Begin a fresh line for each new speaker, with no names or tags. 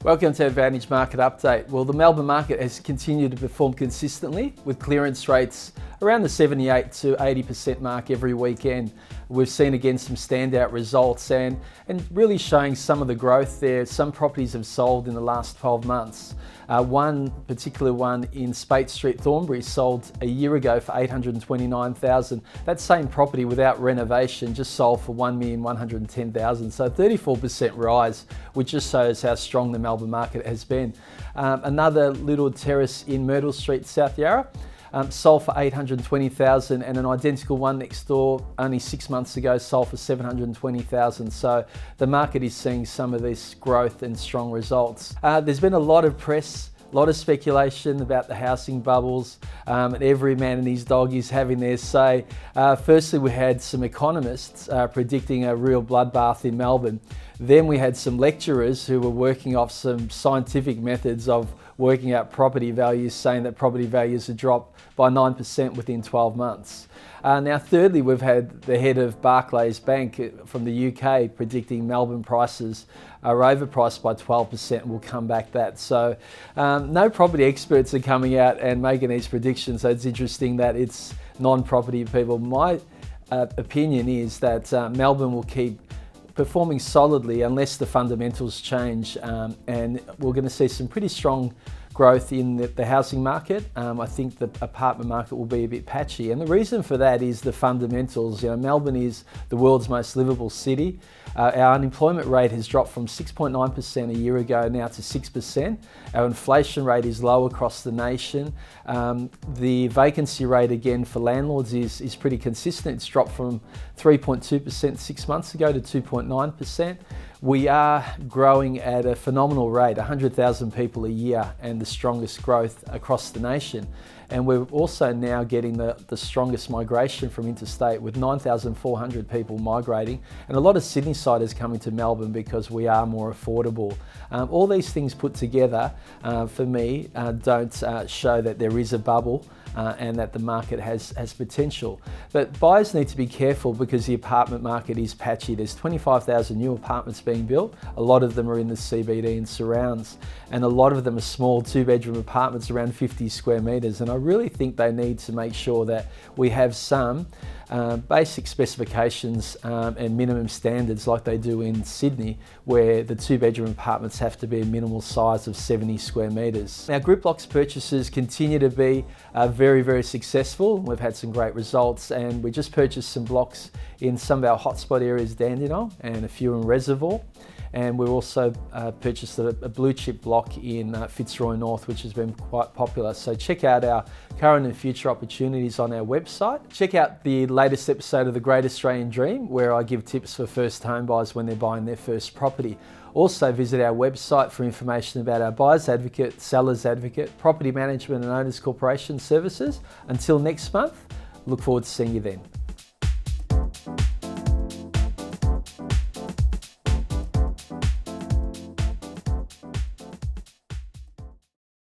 Welcome to Advantage Market Update. Well, the Melbourne market has continued to perform consistently with clearance rates around the 78 to 80% mark every weekend. We've seen again some standout results and really showing some of the growth there. Some properties have sold in the last 12 months. One particular one in Spate Street, Thornbury, sold a year ago for $829,000. That same property without renovation just sold for $1,110,000. So 34% rise, which just shows how strong the Melbourne market has been. Another little terrace in Myrtle Street, South Yarra, sold for $820,000, and an identical one next door only 6 months ago sold for $720,000. So the market is seeing some of this growth and strong results. There's been a lot of press, a lot of speculation about the housing bubbles, and every man and his dog is having their say. Firstly, we had some economists predicting a real bloodbath in Melbourne. Then we had some lecturers who were working off some scientific methods of working out property values, saying that property values would drop by 9% within 12 months. Now, thirdly, we've had the head of Barclays Bank from the UK predicting Melbourne prices are overpriced by 12% and will come back that. So no property experts are coming out and making these predictions. So it's interesting that it's non-property people. My opinion is that Melbourne will keep performing solidly unless the fundamentals change, and we're going to see some pretty strong growth in the housing market. I think the apartment market will be a bit patchy, and the reason for that is the fundamentals. Melbourne is the world's most livable city. Our unemployment rate has dropped from 6.9% a year ago now to 6%. Our inflation rate is low across the nation. The vacancy rate again for landlords is pretty consistent. It's dropped from 3.2% 6 months ago to 2.9%. We are growing at a phenomenal rate, 100,000 people a year, and the strongest growth across the nation. And we're also now getting the strongest migration from interstate, with 9,400 people migrating, and a lot of Sydney-siders coming to Melbourne because we are more affordable. All these things put together, for me, don't show that there is a bubble and that the market has potential. But buyers need to be careful because the apartment market is patchy. There's 25,000 new apartments being built. A lot of them are in the CBD and surrounds, and a lot of them are small 2-bedroom apartments around 50 square metres. And I really think they need to make sure that we have some basic specifications and minimum standards like they do in Sydney, where the 2-bedroom apartments have to be a minimal size of 70 square metres. Now, group blocks purchases continue to be very, very successful. We've had some great results, and we just purchased some blocks in some of our hotspot areas, Dandenong, and a few in Reservoir. And we've also purchased a blue chip block in Fitzroy North, which has been quite popular. So check out our current and future opportunities on our website. Check out the latest episode of The Great Australian Dream, where I give tips for first home buyers when they're buying their first property. Also visit our website for information about our Buyers Advocate, Sellers Advocate, Property Management and Owners Corporation services. Until next month, look forward to seeing you then.